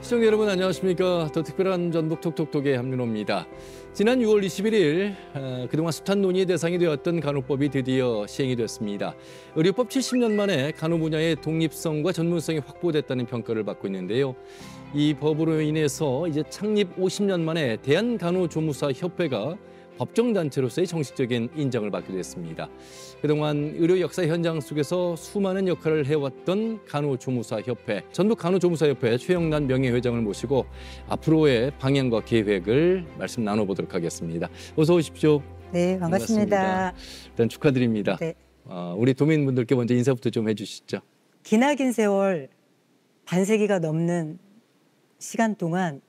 시청자 여러분 안녕하십니까. 더 특별한 전북 톡톡톡의 함윤호입니다. 지난 6월 21일 그동안 숱한 논의의 대상이 되었던 간호법이 드디어 시행이 됐습니다. 의료법 70년 만에 간호 분야의 독립성과 전문성이 확보됐다는 평가를 받고 있는데요. 이 법으로 인해서 이제 창립 50년 만에 대한간호조무사협회가 법정단체로서의 정식적인 인정을 받게 됐습니다. 그동안 의료 역사 현장 속에서 수많은 역할을 해왔던 간호조무사협회, 전북간호조무사협회 최영란 명예회장을 모시고 앞으로의 방향과 계획을 말씀 나눠보도록 하겠습니다. 어서 오십시오. 네, 반갑습니다. 일단 축하드립니다. 네. 우리 도민분들께 먼저 인사부터 좀 해주시죠. 기나긴 세월, 반세기가 넘는 시간 동안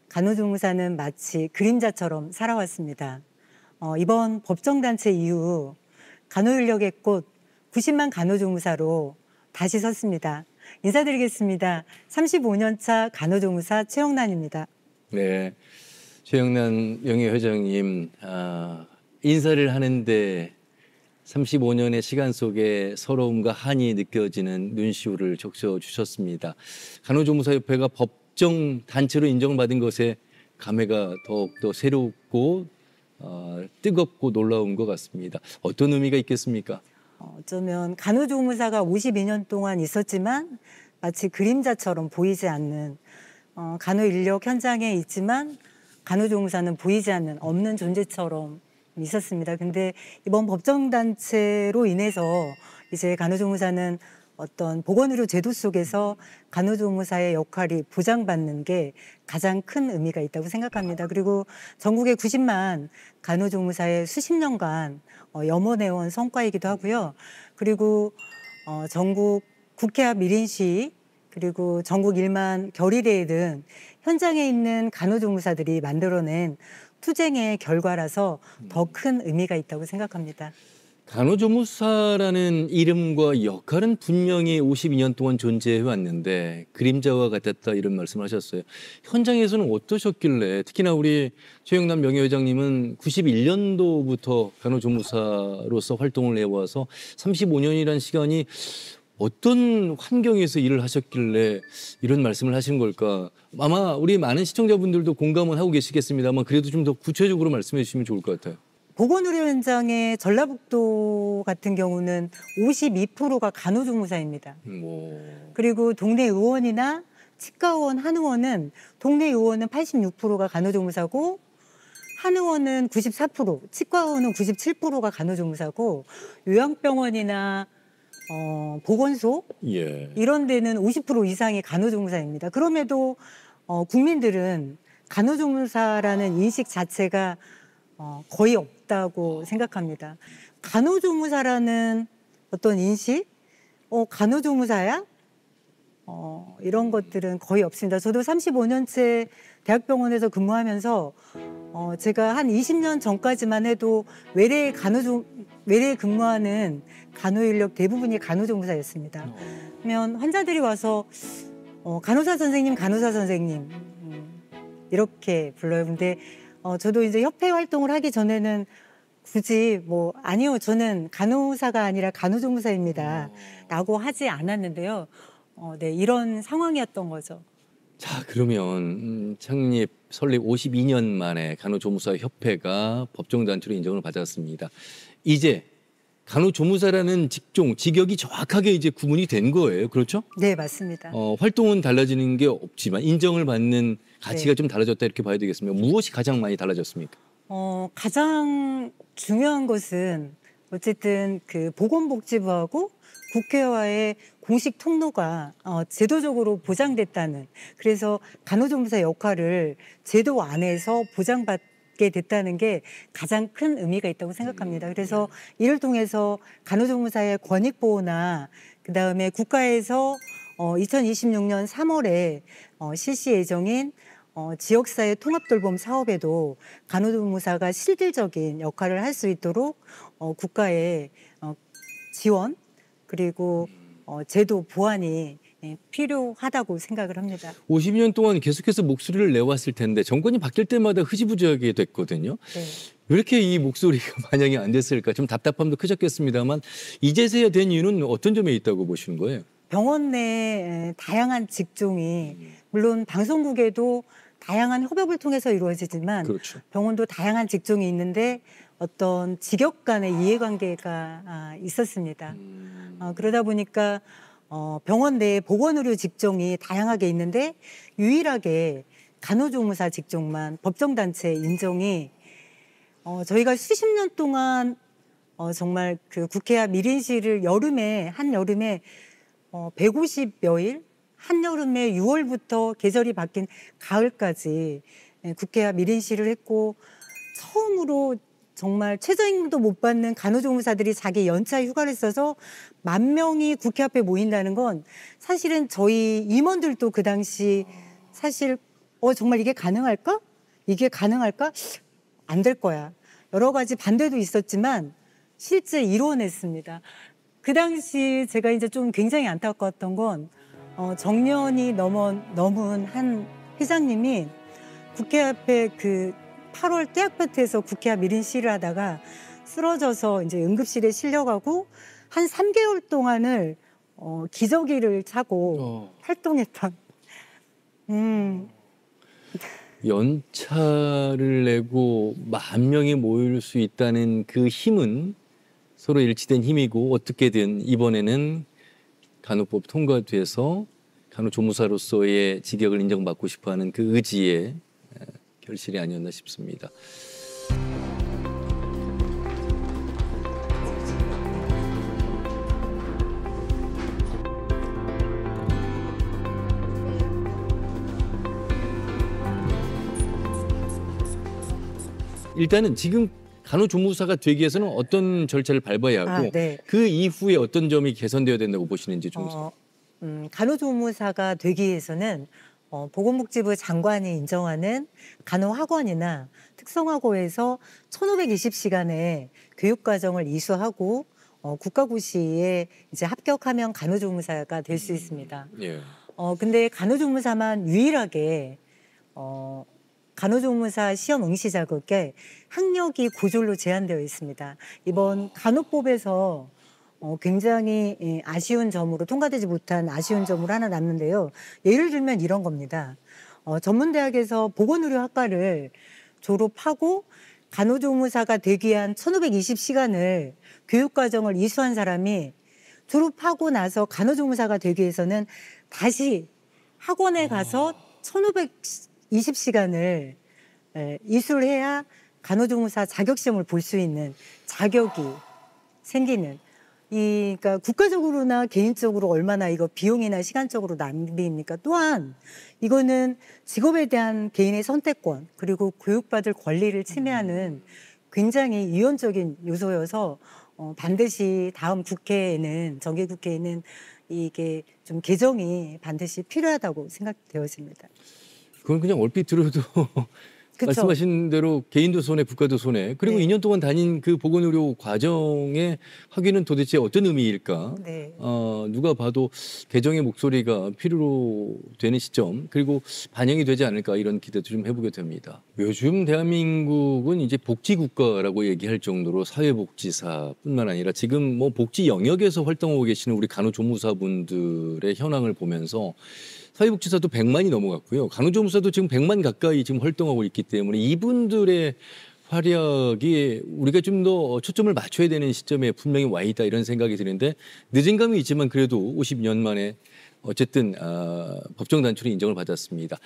간호조무사는 마치 그림자처럼 살아왔습니다. 이번 법정단체 이후 간호인력의 꽃 90만 간호조무사로 다시 섰습니다. 인사드리겠습니다. 35년 차 간호조무사 최영란입니다. 네, 최영란 명예회장님, 인사를 하는데 35년의 시간 속에 서러움과 한이 느껴지는 눈시울을 적셔주셨습니다. 간호조무사협회가 법정단체로 인정받은 것에 감회가 더욱더 새롭고 뜨겁고 놀라운 것 같습니다. 어떤 의미가 있겠습니까? 어쩌면 간호조무사가 52년 동안 있었지만 마치 그림자처럼 보이지 않는 간호인력 현장에 있지만 간호조무사는 보이지 않는 없는 존재처럼 있었습니다. 근데 이번 법정단체로 인해서 이제 간호조무사는 어떤 보건의료 제도 속에서 간호조무사의 역할이 보장받는 게 가장 큰 의미가 있다고 생각합니다. 그리고 전국의 90만 간호조무사의 수십 년간 염원해온 성과이기도 하고요. 그리고 전국 국회 앞 1인 시위, 그리고 전국 1만 결의대회 등 현장에 있는 간호조무사들이 만들어낸 투쟁의 결과라서 더 큰 의미가 있다고 생각합니다. 간호조무사라는 이름과 역할은 분명히 52년 동안 존재해 왔는데 그림자와 같았다 이런 말씀하셨어요. 현장에서는 어떠셨길래 특히나 우리 최영란 명예회장님은 91년도부터 간호조무사로서 활동을 해와서 35년이라는 시간이 어떤 환경에서 일을 하셨길래 이런 말씀을 하신 걸까? 아마 우리 많은 시청자분들도 공감은 하고 계시겠습니다만 그래도 좀 더 구체적으로 말씀해 주시면 좋을 것 같아요. 보건의료 현장의 전라북도 같은 경우는 52%가 간호조무사입니다. 그리고 동네 의원이나 치과의원, 한의원은 동네 의원은 86%가 간호조무사고 한의원은 94%, 치과의원은 97%가 간호조무사고 요양병원이나 보건소 이런 데는 50% 이상이 간호조무사입니다. 그럼에도 국민들은 간호조무사라는 인식 자체가 거의 없다고 생각합니다. 간호조무사라는 어떤 인식? 간호조무사야? 이런 것들은 거의 없습니다. 저도 35년째 대학병원에서 근무하면서 제가 한 20년 전까지만 해도 외래에 근무하는 간호인력 대부분이 간호조무사였습니다. 그러면 환자들이 와서 간호사 선생님 이렇게 불러요. 근데 저도 이제 협회 활동을 하기 전에는 굳이 아니요, 저는 간호사가 아니라 간호조무사입니다 라고 하지 않았는데요. 네, 이런 상황이었던 거죠. 자, 그러면 설립 52년 만에 간호조무사협회가 법정단체로 인정을 받았습니다. 이제 간호조무사라는 직역이 정확하게 이제 구분이 된 거예요. 그렇죠? 네, 맞습니다. 활동은 달라지는 게 없지만 인정을 받는 가치가 좀 달라졌다 이렇게 봐야 되겠습니다. 무엇이 가장 많이 달라졌습니까? 가장 중요한 것은 어쨌든 그 보건복지부하고 국회와의 공식 통로가 제도적으로 보장됐다는, 그래서 간호조무사 역할을 제도 안에서 보장받게 됐다는 게 가장 큰 의미가 있다고 생각합니다. 그래서 이를 통해서 간호조무사의 권익 보호나 그다음에 국가에서 2026년 3월에 실시 예정인 지역사회 통합돌봄 사업에도 간호조무사가 실질적인 역할을 할 수 있도록 국가의 지원 그리고 제도 보완이 필요하다고 생각을 합니다. 50년 동안 계속해서 목소리를 내왔을 텐데 정권이 바뀔 때마다 흐지부지하게 됐거든요. 네. 왜 이렇게 이 목소리가 반영이 안 됐을까? 좀 답답함도 크셨겠습니다만 이제서야 된 이유는 어떤 점에 있다고 보시는 거예요? 병원 내 다양한 직종이 물론 방송국에도 다양한 협업을 통해서 이루어지지만 그렇죠. 병원도 다양한 직종이 있는데 어떤 직역 간의 이해관계가 있었습니다. 그러다 보니까 병원 내에 보건의료 직종이 다양하게 있는데 유일하게 간호조무사 직종만 법정단체 인정이 저희가 수십 년 동안 정말 그 국회 앞 1인실을 한여름에 150여 일, 한여름에 6월부터 계절이 바뀐 가을까지 국회 앞 1인실을 했고 처음으로 정말 최저임금도 못 받는 간호조무사들이 자기 연차 휴가를 써서 10,000명이 국회 앞에 모인다는 건 사실은 저희 임원들도 그 당시 사실 정말 이게 가능할까? 이게 가능할까? 안 될 거야. 여러 가지 반대도 있었지만 실제 이뤄냈습니다. 그 당시 제가 이제 좀 굉장히 안타까웠던 건 정년이 넘은 한 회장님이 국회 앞에 그 8월 떼약볕에서 국회 앞 1인 시위를 하다가 쓰러져서 이제 응급실에 실려가고 한 3개월 동안을 기저귀를 차고 활동했던. 연차를 내고 10,000명이 모일 수 있다는 그 힘은 서로 일치된 힘이고 어떻게든 이번에는 간호법 통과돼서 간호조무사로서의 직역을 인정받고 싶어하는 그 의지의 결실이 아니었나 싶습니다. 일단은 지금 간호조무사가 되기 위해서는 어떤 절차를 밟아야 하고 네. 그 이후에 어떤 점이 개선되어야 된다고 보시는지 좀. 간호조무사가 되기 위해서는 보건복지부 장관이 인정하는 간호학원이나 특성화고에서 1,520시간의 교육과정을 이수하고 국가고시에 이제 합격하면 간호조무사가 될 수 있습니다. 예. 근데 간호조무사만 유일하게 간호조무사 시험 응시 자격에 학력이 고졸로 제한되어 있습니다. 이번 간호법에서 굉장히 아쉬운 점으로 통과되지 못한 아쉬운 점으로 하나 남는데요. 예를 들면 이런 겁니다. 전문대학에서 보건의료학과를 졸업하고 간호조무사가 되기 위한 1,520시간을 교육과정을 이수한 사람이 졸업하고 나서 간호조무사가 되기 위해서는 다시 학원에 가서 1,520시간을 이수를 해야 간호조무사 자격시험을 볼 수 있는 자격이 생기는. 그러니까 국가적으로나 개인적으로 얼마나 이거 비용이나 시간적으로 낭비입니까? 또한 이거는 직업에 대한 개인의 선택권 그리고 교육받을 권리를 침해하는 굉장히 위헌적인 요소여서 반드시 다음 국회에는 정기국회에는 이게 좀 개정이 반드시 필요하다고 생각되어집니다. 그건 그냥 얼핏 들어도 그쵸? 말씀하신 대로 개인도 손해, 국가도 손해. 그리고 네. 2년 동안 다닌 그 보건의료 과정의 학위는 도대체 어떤 의미일까? 네. 누가 봐도 개정의 목소리가 필요로 되는 시점 그리고 반영이 되지 않을까 이런 기대도 좀 해보게 됩니다. 요즘 대한민국은 이제 복지국가라고 얘기할 정도로 사회복지사뿐만 아니라 지금 뭐 복지 영역에서 활동하고 계시는 우리 간호조무사분들의 현황을 보면서 사회복지사도 100만이 넘어갔고요. 간호조무사도 지금 100만 가까이 지금 활동하고 있기 때문에 이분들의 활약이 우리가 좀 더 초점을 맞춰야 되는 시점에 분명히 와 있다 이런 생각이 드는데 늦은 감이 있지만 그래도 50년 만에 어쨌든 법정 단출이 인정을 받았습니다.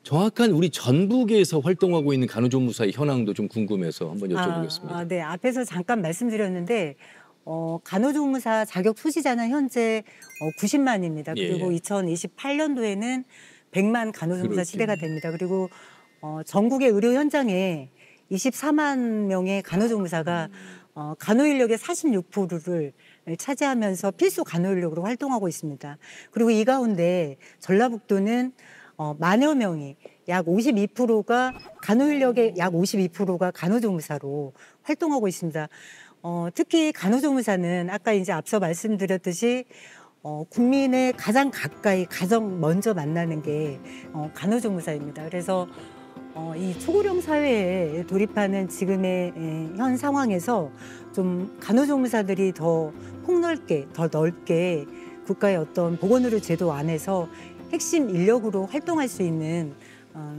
정확한 우리 전북에서 활동하고 있는 간호조무사의 현황도 좀 궁금해서 한번 여쭤보겠습니다. 네, 앞에서 잠깐 말씀드렸는데 간호조무사 자격 소지자는 현재 90만입니다. 예. 그리고 2028년도에는 100만 간호조무사 그렇군요. 시대가 됩니다. 그리고 전국의 의료 현장에 24만 명의 간호조무사가 간호 인력의 46%를 차지하면서 필수 간호 인력으로 활동하고 있습니다. 그리고 이 가운데 전라북도는 만여 명이 약 52%가 간호 인력의 약 52%가 간호조무사로 활동하고 있습니다. 특히 간호조무사는 아까 이제 앞서 말씀드렸듯이 국민의 가장 가까이 가장 먼저 만나는 게 간호조무사입니다. 그래서 이 초고령 사회에 돌입하는 지금의 현 상황에서 좀 간호조무사들이 더 폭넓게 더 넓게 국가의 어떤 보건의료 제도 안에서 핵심 인력으로 활동할 수 있는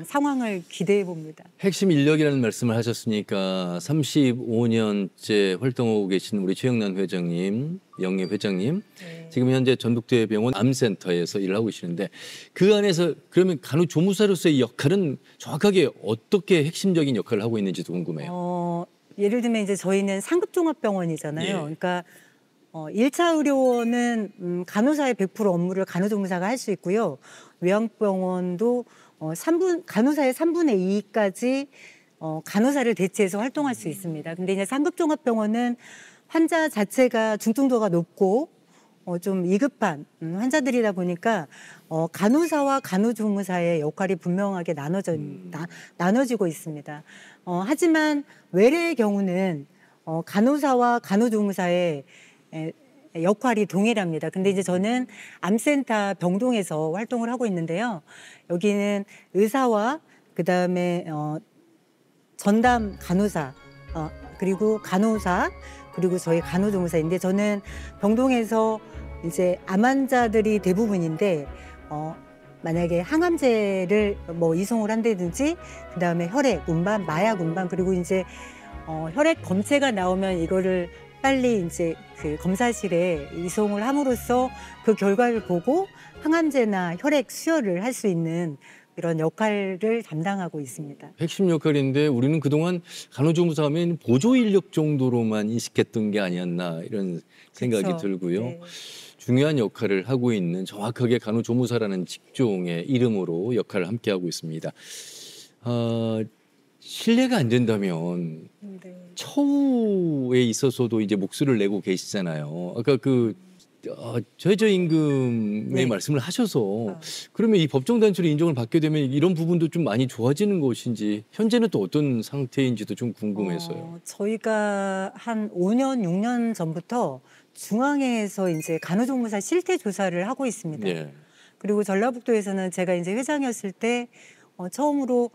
상황을 기대해 봅니다. 핵심 인력이라는 말씀을 하셨으니까 35년째 활동하고 계신 우리 최영란 회장님, 영예 회장님, 네. 지금 현재 전북대병원 암센터에서 일을 하고 계시는데 그 안에서 그러면 간호조무사로서의 역할은 정확하게 어떻게 핵심적인 역할을 하고 있는지도 궁금해요. 예를 들면 이제 저희는 상급종합병원이잖아요. 예. 그러니까 1차 의료원은 간호사의 100% 업무를 간호조무사가 할 수 있고요. 요양병원도 간호사의 3분의 2까지 간호사를 대체해서 활동할 수 있습니다. 근데 이제 상급종합병원은 환자 자체가 중증도가 높고 좀 위급한 환자들이다 보니까 간호사와 간호조무사의 역할이 분명하게 나눠지고 있습니다. 하지만 외래의 경우는 간호사와 간호조무사의 역할이 동일합니다. 근데 이제 저는 암센터 병동에서 활동을 하고 있는데요. 여기는 의사와 그다음에 전담 간호사 그리고 간호사 그리고 저희 간호조무사인데 저는 병동에서 이제 암 환자들이 대부분인데 만약에 항암제를 뭐 이송을 한다든지 그다음에 혈액 운반, 마약 운반 그리고 이제 혈액 검체가 나오면 이거를 빨리 이제 그 검사실에 이송을 함으로써 그 결과를 보고 항암제나 혈액 수혈을 할 수 있는 이런 역할을 담당하고 있습니다. 핵심 역할인데 우리는 그동안 간호조무사 하면 보조 인력 정도로만 인식했던 게 아니었나 이런 생각이 그쵸. 들고요. 네. 중요한 역할을 하고 있는 정확하게 간호조무사라는 직종의 이름으로 역할을 함께 하고 있습니다. 실례가 안 된다면 네. 처우에 있어서도 이제 목소리를 내고 계시잖아요. 아까 그 최저임금의 네. 말씀을 하셔서 그러면 이 법정 단체로 인정을 받게 되면 이런 부분도 좀 많이 좋아지는 것인지 현재는 또 어떤 상태인지도 좀 궁금해서요. 저희가 한 5년, 6년 전부터 중앙회에서 이제 간호조무사 실태 조사를 하고 있습니다. 네. 그리고 전라북도에서는 제가 이제 회장이었을 때 처음으로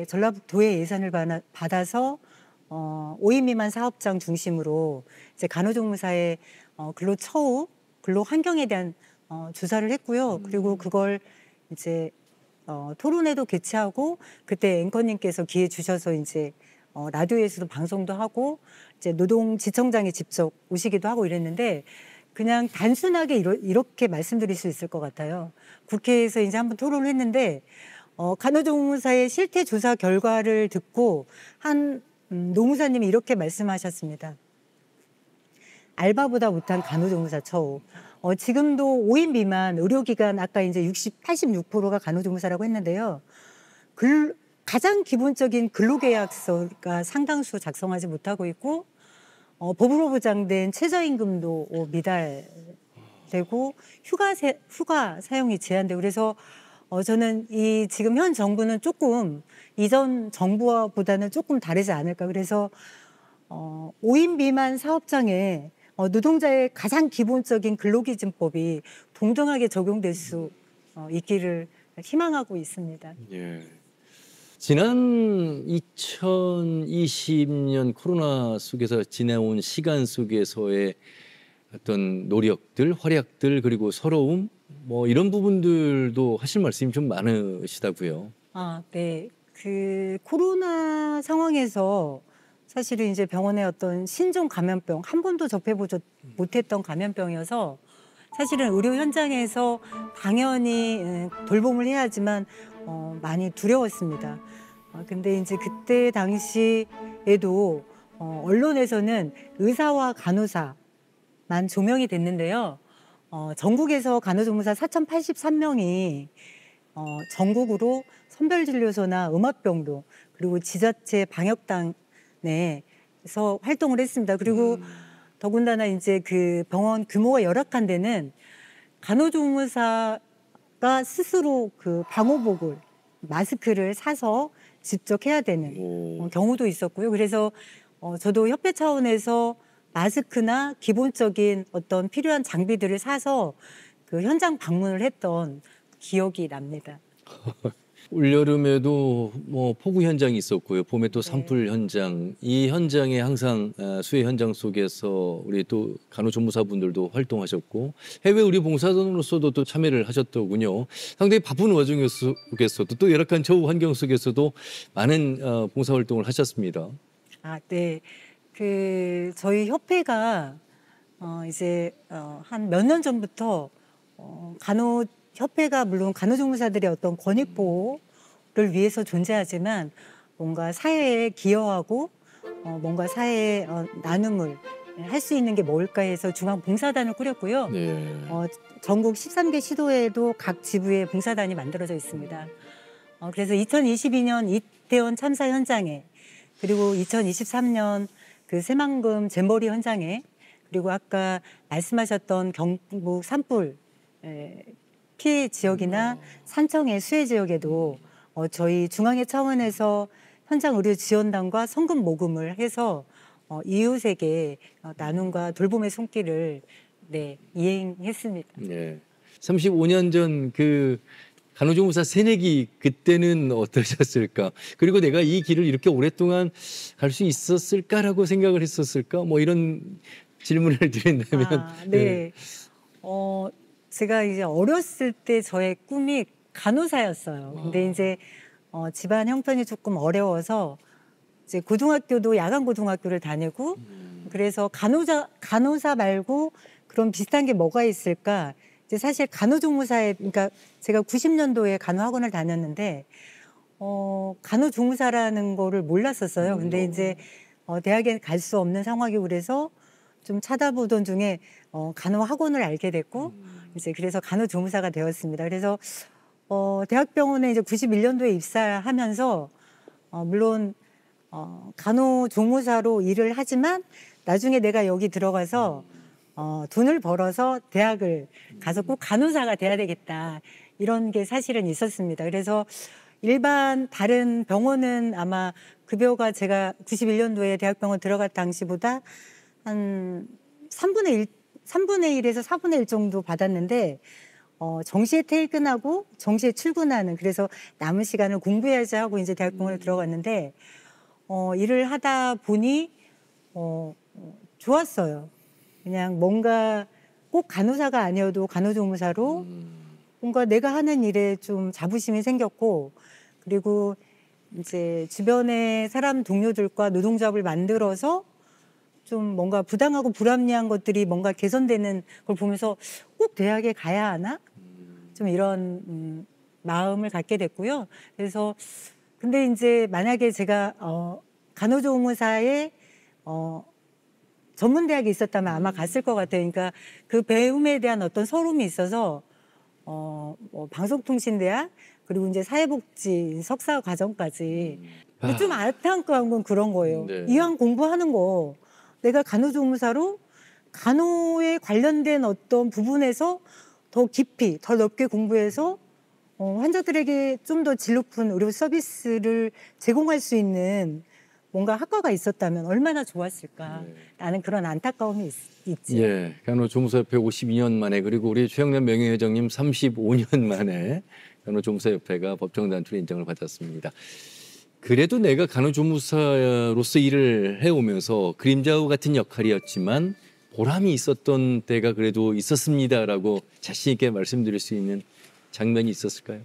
전라북도의 예산을 받아서 5인 미만 사업장 중심으로 이제 간호조무사의 근로 처우, 근로 환경에 대한 조사를 했고요. 그리고 그걸 이제 토론회도 개최하고 그때 앵커님께서 기회 주셔서 이제 라디오에서도 방송도 하고 이제 노동지청장이 직접 오시기도 하고 이랬는데 그냥 단순하게 이렇게 말씀드릴 수 있을 것 같아요. 국회에서 이제 한번 토론을 했는데 간호조무사의 실태 조사 결과를 듣고 한 노무사님이 이렇게 말씀하셨습니다. 알바보다 못한 간호조무사 처우. 지금도 5인 미만 의료기관 아까 이제 86%가 간호조무사라고 했는데요. 가장 기본적인 근로계약서가 상당수 작성하지 못하고 있고 법으로 보장된 최저임금도 미달되고 휴가 사용이 제한되고 그래서 저는 이 지금 현 정부는 조금 이전 정부보다는 조금 다르지 않을까 그래서 5인 미만 사업장에 노동자의 가장 기본적인 근로기준법이 동등하게 적용될 수 있기를 희망하고 있습니다. 예. 지난 2020년 코로나 속에서 지내온 시간 속에서의 어떤 노력들, 활약들 그리고 서러움 뭐 이런 부분들도 하실 말씀이 좀 많으시다고요. 네. 그 코로나 상황에서 사실은 이제 병원의 어떤 신종 감염병 한 번도 접해보지 못했던 감염병이어서 사실은 의료 현장에서 당연히 돌봄을 해야 하지만 많이 두려웠습니다. 근데 이제 그때 당시에도 언론에서는 의사와 간호사만 조명이 됐는데요. 전국에서 간호조무사 4,083명이 전국으로 선별진료소나 음압병동 그리고 지자체 방역당에서 활동을 했습니다. 그리고 더군다나 이제 그 병원 규모가 열악한 데는 간호조무사가 스스로 그 방호복을 마스크를 사서 직접 해야 되는 경우도 있었고요. 그래서 저도 협회 차원에서 마스크나 기본적인 어떤 필요한 장비들을 사서 그 현장 방문을 했던 기억이 납니다. 올여름에도 뭐 폭우 현장이 있었고요. 봄에 또 네. 산불 현장. 이 현장에 항상 수해 현장 속에서 우리 또 간호조무사분들도 활동하셨고 해외 의료 봉사단으로서도 또 참여를 하셨더군요. 상당히 바쁜 와중 속에서도 또 열악한 저후 환경 속에서도 많은 봉사활동을 하셨습니다. 아, 네. 저희 협회가 이제 한 몇 년 전부터 협회가 물론 간호조무사들의 어떤 권익보호를 위해서 존재하지만 뭔가 사회에 기여하고 뭔가 사회에 나눔을 할 수 있는 게 뭘까 해서 중앙봉사단을 꾸렸고요. 네. 전국 13개 시도에도 각 지부에 봉사단이 만들어져 있습니다. 그래서 2022년 이태원 참사 현장에 그리고 2023년 그 새만금 잼버리 현장에 그리고 아까 말씀하셨던 경북 산불 피해 지역이나 산청의 수해 지역에도 저희 중앙회 차원에서 현장 의료 지원단과 성금 모금을 해서 이웃에게 나눔과 돌봄의 손길을 이행했습니다. 네. 35년 전 그 간호조무사 새내기 그때는 어떠셨을까? 그리고 내가 이 길을 이렇게 오랫동안 갈 수 있었을까라고 생각을 했었을까? 뭐 이런 질문을 드린다면. 네. 제가 이제 어렸을 때 저의 꿈이 간호사였어요. 근데 이제 집안 형편이 조금 어려워서 이제 고등학교도 야간 고등학교를 다니고 그래서 간호사 말고 그런 비슷한 게 뭐가 있을까? 이제 사실 간호조무사에 그러니까 제가 90년도에 간호학원을 다녔는데 간호조무사라는 거를 몰랐었어요. 근데 이제 대학에 갈 수 없는 상황이고 그래서 좀 찾아보던 중에 간호학원을 알게 됐고 이제 그래서 간호조무사가 되었습니다. 그래서 대학병원에 이제 91년도에 입사하면서 물론 간호조무사로 일을 하지만 나중에 내가 여기 들어가서 돈을 벌어서 대학을 가서 꼭 간호사가 돼야 되겠다 이런 게 사실은 있었습니다. 그래서 일반 다른 병원은 아마 급여가 제가 91년도에 대학병원 들어갈 당시보다 한 3분의 1에서 4분의 1 정도 받았는데 정시에 퇴근하고 정시에 출근하는 그래서 남은 시간을 공부해야지 하고 이제 대학병원에 들어갔는데 일을 하다 보니 좋았어요. 그냥 뭔가 꼭 간호사가 아니어도 간호조무사로 뭔가 내가 하는 일에 좀 자부심이 생겼고 그리고 이제 주변의 사람 동료들과 노동조합을 만들어서 좀 뭔가 부당하고 불합리한 것들이 뭔가 개선되는 걸 보면서 꼭 대학에 가야 하나? 좀 이런 마음을 갖게 됐고요. 그래서 근데 이제 만약에 제가 간호조무사에 전문대학에 있었다면 아마 갔을 것 같아요. 그러니까 그 배움에 대한 어떤 서름이 있어서 뭐 방송통신대학 그리고 이제 사회복지 석사 과정까지 근데 좀 안타까운 건 그런 거예요. 네. 이왕 공부하는 거 내가 간호조무사로 간호에 관련된 어떤 부분에서 더 깊이 더 넓게 공부해서 환자들에게 좀 더 질 높은 의료 서비스를 제공할 수 있는 뭔가 학과가 있었다면 얼마나 좋았을까라는 그런 안타까움이 있죠. 예, 간호조무사협회 52년 만에 그리고 우리 최영란 명예회장님 35년 만에 간호조무사협회가 법정단체로 인정을 받았습니다. 그래도 내가 간호조무사로서 일을 해오면서 그림자와 같은 역할이었지만 보람이 있었던 때가 그래도 있었습니다라고 자신 있게 말씀드릴 수 있는 장면이 있었을까요?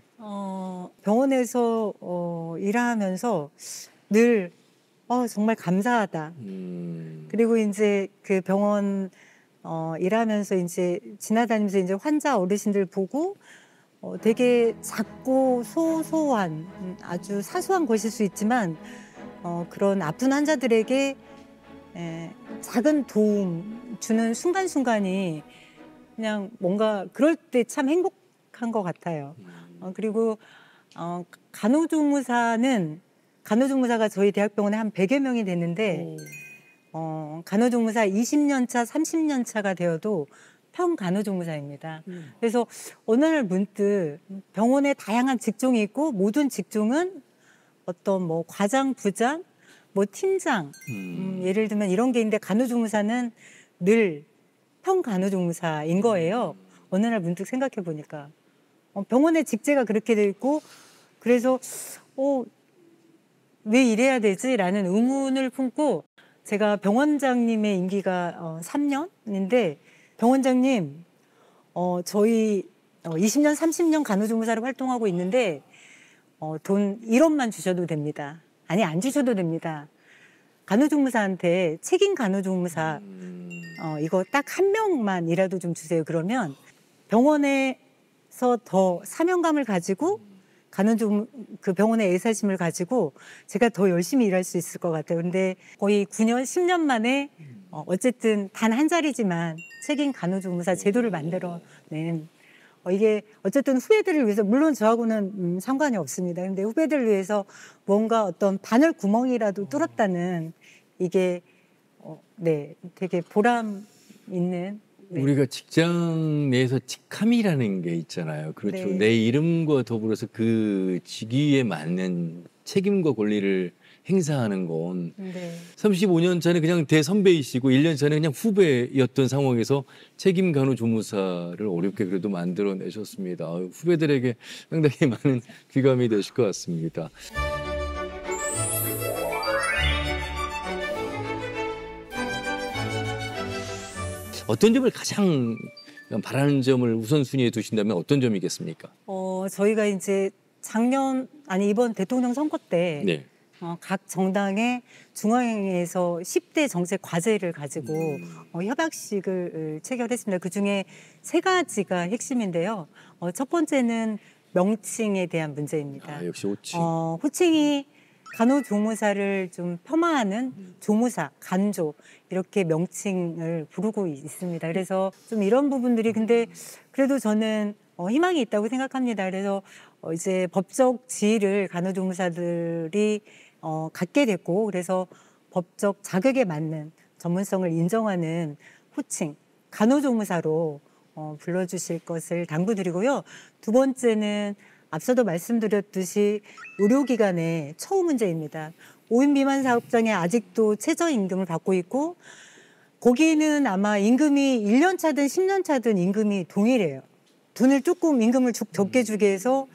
병원에서 일하면서 늘 정말 감사하다. 그리고 이제 그 병원 일하면서 이제 지나다니면서 이제 환자 어르신들 보고 되게 작고 소소한 아주 사소한 것일 수 있지만 그런 아픈 환자들에게 작은 도움 주는 순간순간이 그냥 뭔가 그럴 때 참 행복한 것 같아요. 그리고 간호조무사가 저희 대학병원에 한 100여 명이 됐는데 간호조무사 20년 차, 30년 차가 되어도 평간호조무사입니다. 그래서 어느 날 문득 병원에 다양한 직종이 있고 모든 직종은 어떤 뭐 과장, 부장, 뭐 팀장 예를 들면 이런 게 있는데 간호조무사는 늘 평간호조무사인 거예요. 어느 날 문득 생각해 보니까 병원의 직제가 그렇게 돼 있고 그래서 왜 이래야 되지라는 의문을 품고 제가 병원장님의 임기가 3년인데 병원장님 저희 20년, 30년 간호조무사로 활동하고 있는데 돈 1원만 주셔도 됩니다. 아니 안 주셔도 됩니다. 간호조무사한테 책임 간호조무사 이거 딱 한 명만이라도 좀 주세요. 그러면 병원에서 더 사명감을 가지고 그 병원의 애사심을 가지고 제가 더 열심히 일할 수 있을 것 같아요. 근데 거의 9년, 10년 만에 어쨌든 단 한 자리지만 책임 간호조무사 제도를 만들어낸 이게 어쨌든 후배들을 위해서 물론 저하고는 상관이 없습니다. 근데 후배들을 위해서 뭔가 어떤 바늘 구멍이라도 뚫었다는 이게 네 되게 보람 있는 네. 우리가 직장 내에서 직함이라는 게 있잖아요. 그렇죠. 네. 내 이름과 더불어서 그 직위에 맞는 책임과 권리를 행사하는 건 네. 35년 전에 그냥 대선배이시고 1년 전에 그냥 후배였던 상황에서 책임 간호조무사를 어렵게 그래도 만들어내셨습니다. 후배들에게 상당히 많은 귀감이 되실 것 같습니다. 어떤 점을 가장 바라는 점을 우선순위에 두신다면 어떤 점이겠습니까? 저희가 이제 이번 대통령 선거 때 네. 각 정당의 중앙에서 10대 정책 과제를 가지고 협약식을 체결했습니다. 그중에 3가지가 핵심인데요. 첫 번째는 명칭에 대한 문제입니다. 역시 호칭. 호칭이 간호조무사를 좀 폄하하는 조무사, 간조 이렇게 명칭을 부르고 있습니다. 그래서 좀 이런 부분들이 근데 그래도 저는 희망이 있다고 생각합니다. 그래서 이제 법적 지위를 간호조무사들이 갖게 됐고 그래서 법적 자격에 맞는 전문성을 인정하는 호칭, 간호조무사로 불러주실 것을 당부드리고요. 두 번째는 앞서도 말씀드렸듯이 의료기관의 처우 문제입니다. 5인 미만 사업장에 아직도 최저임금을 받고 있고 거기는 아마 임금이 1년 차든 10년 차든 임금이 동일해요. 돈을 조금 임금을 적게 주게 해서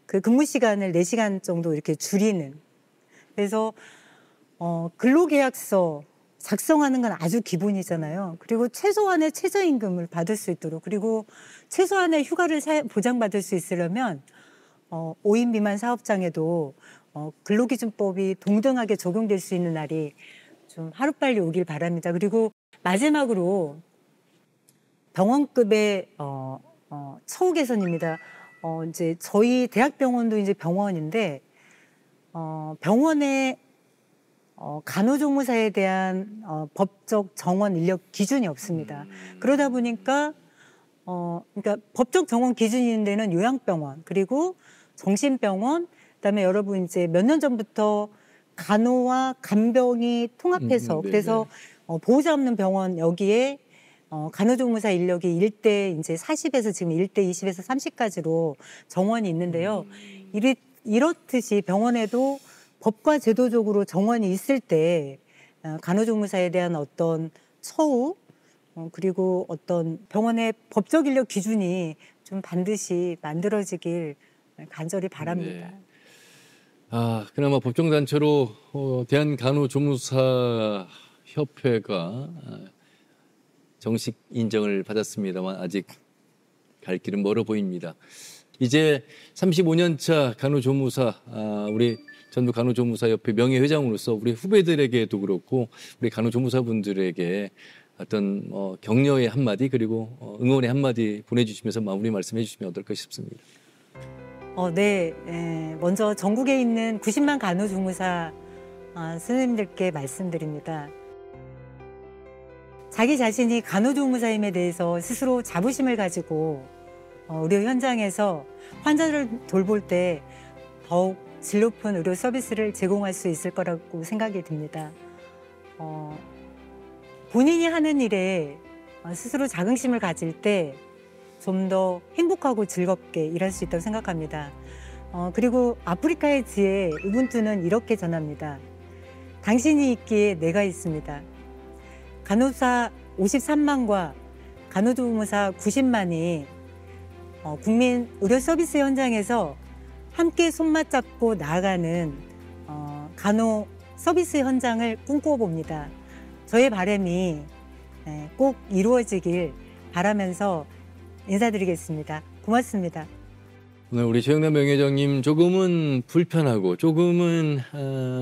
그 근무 시간을 4시간 정도 이렇게 줄이는. 그래서 근로계약서 작성하는 건 아주 기본이잖아요. 그리고 최소한의 최저임금을 받을 수 있도록 그리고 최소한의 휴가를 보장받을 수 있으려면 5인 미만 사업장에도 근로기준법이 동등하게 적용될 수 있는 날이 좀 하루빨리 오길 바랍니다. 그리고 마지막으로 병원급의 처우 개선입니다. 이제 저희 대학병원도 이제 병원인데 병원의 간호조무사에 대한 법적 정원 인력 기준이 없습니다. 그러다 보니까 그러니까 법적 정원 기준이 있는 데는 요양병원 그리고 정신병원 그다음에 여러분 이제 몇 년 전부터 간호와 간병이 통합해서 그래서 보호자 없는 병원 여기에 간호조무사 인력이 1대 이제 40에서 지금 1대 20에서 30까지로 정원이 있는데요. 이렇듯이 병원에도 법과 제도적으로 정원이 있을 때 간호조무사에 대한 어떤 처우 그리고 어떤 병원의 법적 인력 기준이 좀 반드시 만들어지길 간절히 바랍니다. 네. 그나마 법정단체로 대한간호조무사협회가 정식 인정을 받았습니다만 아직 갈 길은 멀어 보입니다. 이제 35년 차 간호조무사, 우리 전북 간호조무사협회 명예회장으로서 우리 후배들에게도 그렇고 우리 간호조무사분들에게 어떤 격려의 한마디 그리고 응원의 한마디 보내주시면서 마무리 말씀해 주시면 어떨까 싶습니다. 네. 먼저 전국에 있는 90만 간호조무사 선생님들께 말씀드립니다. 자기 자신이 간호조무사임에 대해서 스스로 자부심을 가지고 의료 현장에서 환자를 돌볼 때 더욱 질 높은 의료 서비스를 제공할 수 있을 거라고 생각이 듭니다. 본인이 하는 일에 스스로 자긍심을 가질 때 좀 더 행복하고 즐겁게 일할 수 있다고 생각합니다. 그리고 아프리카의 지혜 우분투는 이렇게 전합니다. 당신이 있기에 내가 있습니다. 간호사 53만과 간호조무사 90만이 국민 의료 서비스 현장에서 함께 손맞잡고 나아가는 간호 서비스 현장을 꿈꿔봅니다. 저의 바람이 꼭 이루어지길 바라면서 인사드리겠습니다. 고맙습니다. 오늘 우리 최영남 명예회장님 조금은 불편하고 조금은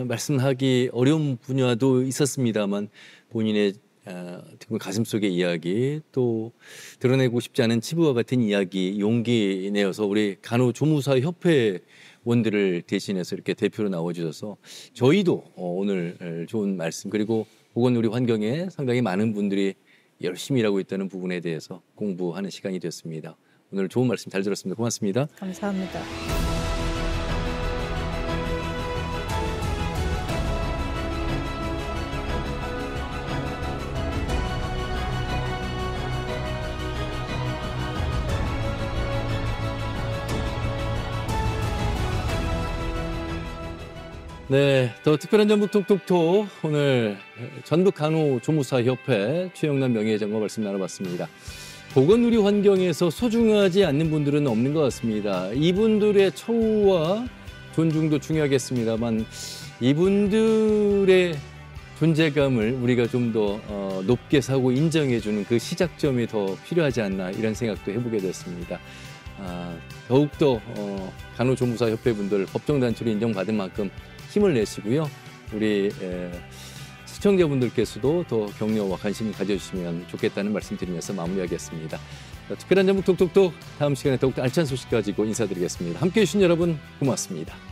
말씀하기 어려운 분야도 있었습니다만 본인의 가슴속의 이야기 또 드러내고 싶지 않은 치부와 같은 이야기 용기 내어서 우리 간호조무사협회원들을 대신해서 이렇게 대표로 나와주셔서 저희도 오늘 좋은 말씀 그리고 보건 우리 환경에 상당히 많은 분들이 열심히 일하고 있다는 부분에 대해서 공부하는 시간이 됐습니다. 오늘 좋은 말씀 잘 들었습니다. 고맙습니다. 감사합니다. 네, 더 특별한 전북 톡톡톡 오늘 전북간호조무사협회 최영남 명예회장과 말씀 나눠봤습니다. 보건 의료 환경에서 소중하지 않는 분들은 없는 것 같습니다. 이분들의 처우와 존중도 중요하겠습니다만 이분들의 존재감을 우리가 좀 더 높게 사고 인정해주는 그 시작점이 더 필요하지 않나 이런 생각도 해보게 됐습니다. 더욱더 간호조무사협회 분들 법정단체로 인정받은 만큼 힘을 내시고요. 우리 시청자분들께서도 더 격려와 관심 가져주시면 좋겠다는 말씀 드리면서 마무리하겠습니다. 특별한 전북 톡톡톡 다음 시간에 더욱더 알찬 소식 가지고 인사드리겠습니다. 함께해 주신 여러분 고맙습니다.